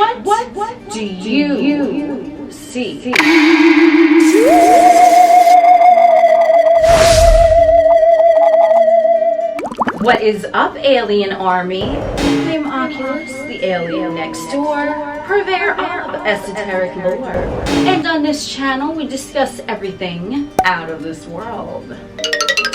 What do you see? What is up, Alien Army? I'm Oculus, the alien next door, purveyor of esoteric lore. And on this channel, we discuss everything out of this world.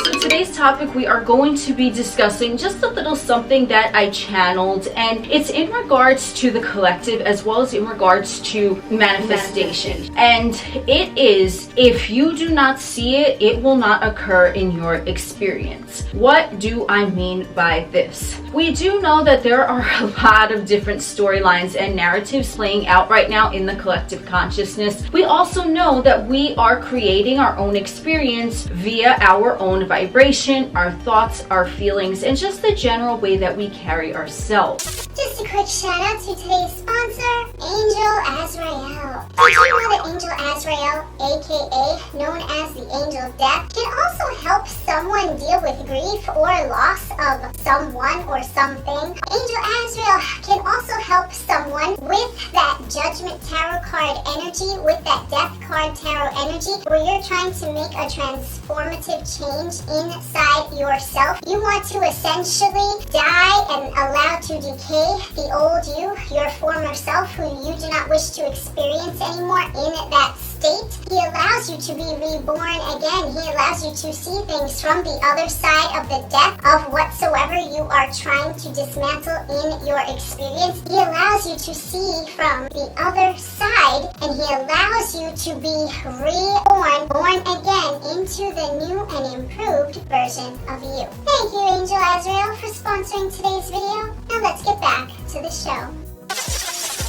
So today's topic, we are going to be discussing just a little something that I channeled, and it's in regards to the collective as well as in regards to manifestation. And it is, if you do not see it, it will not occur in your experience. What do I mean by this? We do know that there are a lot of different storylines and narratives playing out right now in the collective consciousness. We also know that we are creating our own experience via our own vibration, our thoughts, our feelings, and just the general way that we carry ourselves. Just a quick shout out to today's sponsor, Angel Azrael. Did you know that Angel Azrael, aka known as the Angel of Death, can also help someone deal with grief or loss of someone or something? Angel Azrael can also help someone with that Judgment Tarot card energy, with that Death card tarot energy, where you're trying to make a transformative change inside yourself. You want to essentially die and allow to decay the old you, your former self, who you do not wish to experience anymore in that state. He allows you to be reborn again. He allows you to see things from the other side of the death of whatsoever you are trying to dismantle in your experience. He allows you to see from the other side, and he allows you to be reborn, born again into the new and improved version of you. Thank you, Angel Azrael, for sponsoring today's video. Now let's get back to the show.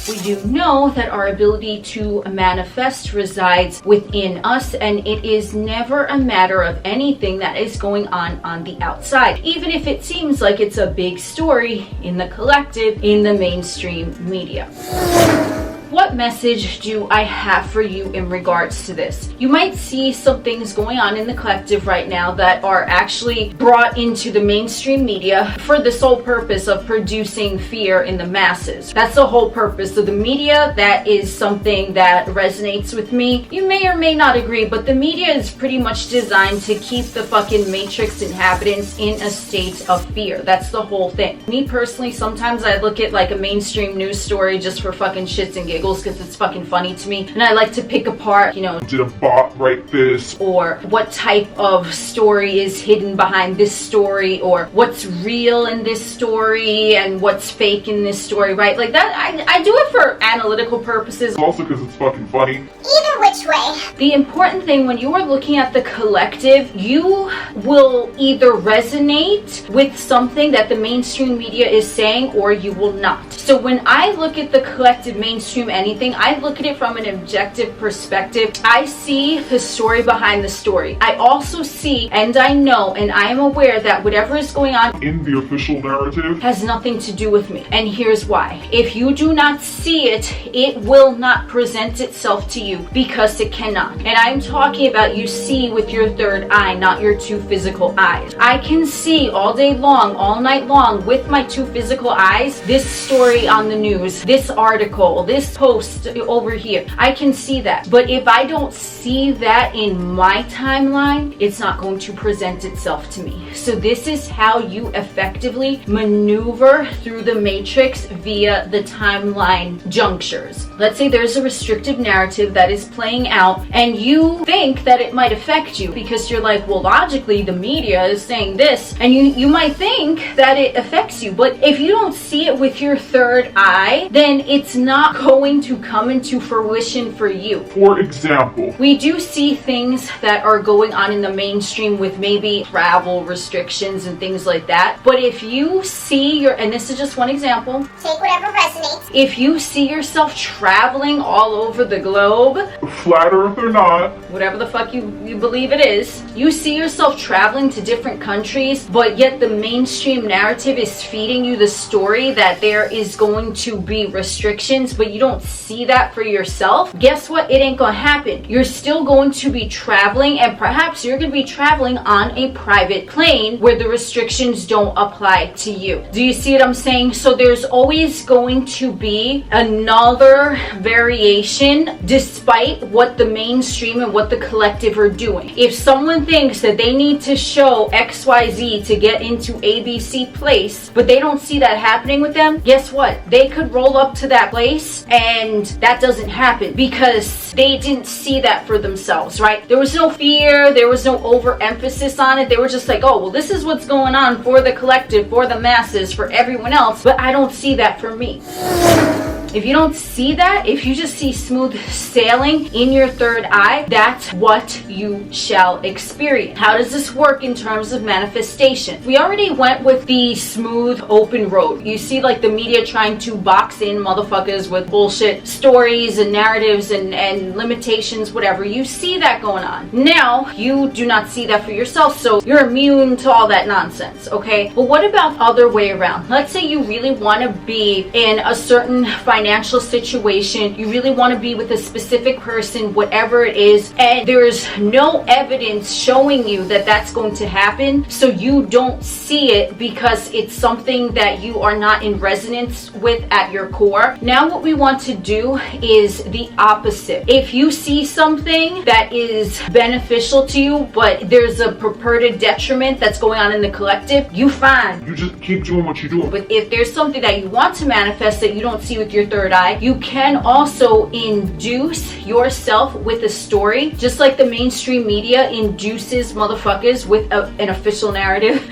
We do know that our ability to manifest resides within us, and it is never a matter of anything that is going on the outside, even if it seems like it's a big story in the collective, in the mainstream media. What message do I have for you in regards to this? You might see some things going on in the collective right now that are actually brought into the mainstream media for the sole purpose of producing fear in the masses. That's the whole purpose of the media. That is something that resonates with me. You may or may not agree, but the media is pretty much designed to keep the fucking matrix inhabitants in a state of fear. That's the whole thing. Me personally, sometimes I look at like a mainstream news story just for fucking shits and giggles, because it's fucking funny to me, and I like to pick apart, you know, did a bot write this, or what type of story is hidden behind this story, or what's real in this story and what's fake in this story, right? Like that, I do it for analytical purposes, also because it's fucking funny. Either which way. The important thing when you are looking at the collective, you will either resonate with something that the mainstream media is saying, or you will not. So when I look at the collective mainstream anything, I look at it from an objective perspective. I see the story behind the story. I also see, and I know, and I am aware that whatever is going on in the official narrative has nothing to do with me. And here's why. If you do not see it, it will not present itself to you, because it cannot. And I'm talking about you see with your third eye, not your two physical eyes. I can see all day long, all night long, with my two physical eyes, this story on the news, this article, this post over here. I can see that. But if I don't see that in my timeline, it's not going to present itself to me. So this is how you effectively maneuver through the matrix via the timeline junctures. Let's say there's a restrictive narrative that is playing out, and you think that it might affect you because you're like, well, logically the media is saying this, and you might think that it affects you. But if you don't see it with your third eye, then it's not going to come into fruition for you. For example, we do see things that are going on in the mainstream with maybe travel restrictions and things like that. But if you see and this is just one example, take whatever resonates. If you see yourself traveling all over the globe, flat earth or not, whatever the fuck you believe it is, you see yourself traveling to different countries, but yet the mainstream narrative is feeding you the story that there is going to be restrictions, but you don't see that for yourself, guess what? It ain't gonna happen. You're still going to be traveling, and perhaps you're gonna be traveling on a private plane where the restrictions don't apply to you. Do you see what I'm saying? So there's always going to be another variation despite what the mainstream and what the collective are doing. If someone thinks that they need to show XYZ to get into ABC place, but they don't see that happening with them, guess what? They could roll up to that place and that doesn't happen because they didn't see that for themselves, right? There was no fear, there was no overemphasis on it. They were just like, oh, well, this is what's going on for the collective, for the masses, for everyone else, but I don't see that for me. If you don't see that, if you just see smooth sailing in your third eye, that's what you shall experience. How does this work in terms of manifestation? We already went with the smooth open road. You see like the media trying to box in motherfuckers with bullshit stories and narratives and limitations, whatever. You see that going on. Now, you do not see that for yourself, so you're immune to all that nonsense, okay? But what about other way around? Let's say you really want to be in a certain financial situation, you really want to be with a specific person, whatever it is, and there's no evidence showing you that that's going to happen, so you don't see it because it's something that you are not in resonance with at your core. Now what we want to do is the opposite. If you see something that is beneficial to you, but there's a purported detriment that's going on in the collective, you fine. You just keep doing what you're doing. But if there's something that you want to manifest that you don't see with your third eye, you can also induce yourself with a story, just like the mainstream media induces motherfuckers with an official narrative.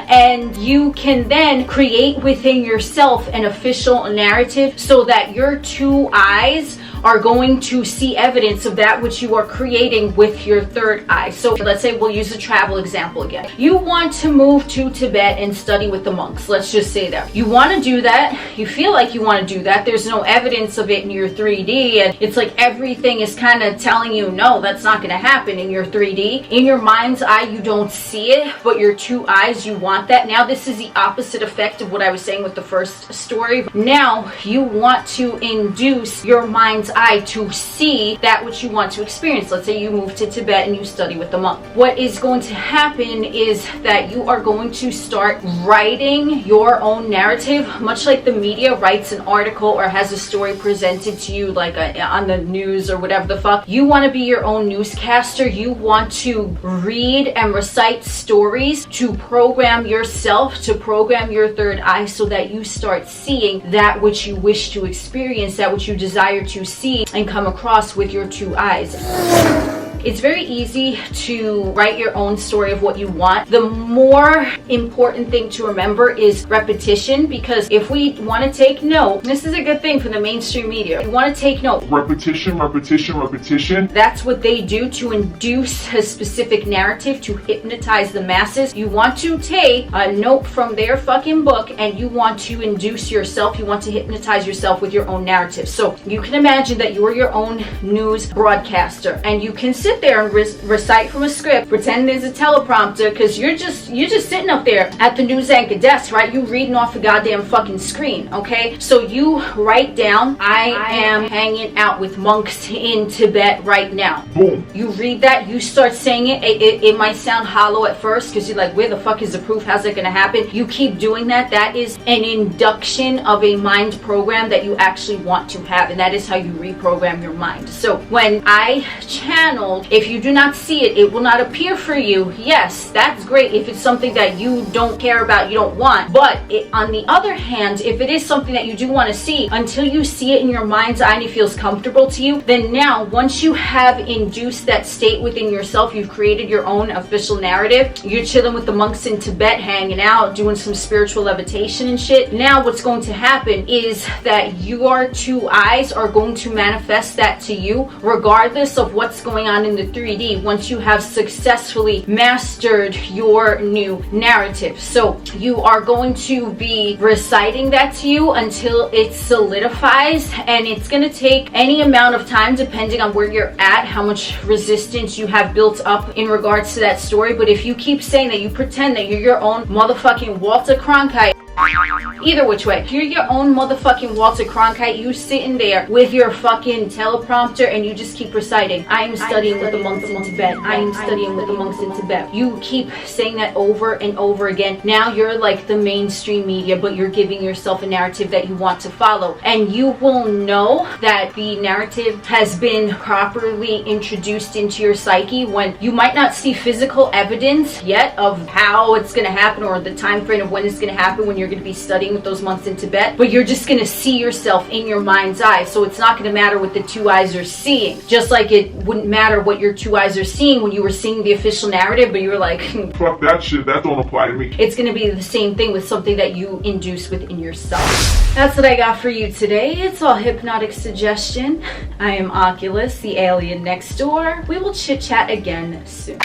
And you can then create within yourself an official narrative so that your two eyes are going to see evidence of that which you are creating with your third eye. So let's say we'll use a travel example again. You want to move to Tibet and study with the monks. Let's just say that. You want to do that. You feel like you want to do that. There's no evidence of it in your 3D, and it's like everything is kind of telling you, no, that's not going to happen in your 3D. In your mind's eye, you don't see it, but your two eyes, you want that. Now this is the opposite effect of what I was saying with the first story. Now you want to induce your mind's eye to see that which you want to experience. Let's say you move to Tibet and you study with the monk. What is going to happen is that you are going to start writing your own narrative, much like the media writes an article or has a story presented to you like on the news or whatever the fuck. You want to be your own newscaster. You want to read and recite stories to program yourself, to program your third eye so that you start seeing that which you wish to experience, that which you desire to see and come across with your two eyes. It's very easy to write your own story of what you want. The more important thing to remember is repetition, because if we want to take note, this is a good thing for the mainstream media. You want to take note. Repetition, repetition, repetition. That's what they do to induce a specific narrative, to hypnotize the masses. You want to take a note from their fucking book and you want to induce yourself. You want to hypnotize yourself with your own narrative. So you can imagine that you are your own news broadcaster and you can sit there and recite from a script, pretend there's a teleprompter, because you're just sitting up there at the news anchor desk, right? You reading off a goddamn fucking screen, okay? So you write down, I am hanging out with monks in Tibet right now. Boom. You read that, you start saying it. It might sound hollow at first because you're like, where the fuck is the proof? How's that gonna happen? You keep doing that. That is an induction of a mind program that you actually want to have, and that is how you reprogram your mind. So when I channeled, if you do not see it, it will not appear for you. Yes, that's great if it's something that you don't care about, you don't want. But on the other hand, if it is something that you do want to see, until you see it in your mind's eye and it feels comfortable to you, then now once you have induced that state within yourself, you've created your own official narrative, you're chilling with the monks in Tibet, hanging out, doing some spiritual levitation and shit. Now what's going to happen is that your two eyes are going to manifest that to you regardless of what's going on in the 3D once you have successfully mastered your new narrative. So you are going to be reciting that to you until it solidifies, and it's going to take any amount of time depending on where you're at, how much resistance you have built up in regards to that story. But if you keep saying that, you pretend that you're your own motherfucking Walter Cronkite, Either which way, you're your own motherfucking Walter Cronkite. You sitting there with your fucking teleprompter and you just keep reciting, I am studying with the monks in Tibet. I am studying with the monks in Tibet. You keep saying that over and over again. Now you're like the mainstream media, but you're giving yourself a narrative that you want to follow. And you will know that the narrative has been properly introduced into your psyche when you might not see physical evidence yet of how it's going to happen or the time frame of when it's going to happen when you're going to be studying with those monks in Tibet, but you're just going to see yourself in your mind's eye. So it's not going to matter what the two eyes are seeing, just like it wouldn't matter what your two eyes are seeing when you were seeing the official narrative, but you were like, Fuck that shit, that don't apply to me. it's going to be the same thing with something that you induce within yourself. That's what I got for you today. It's all hypnotic suggestion. I am Oculus, the alien next door. We will chit chat again soon.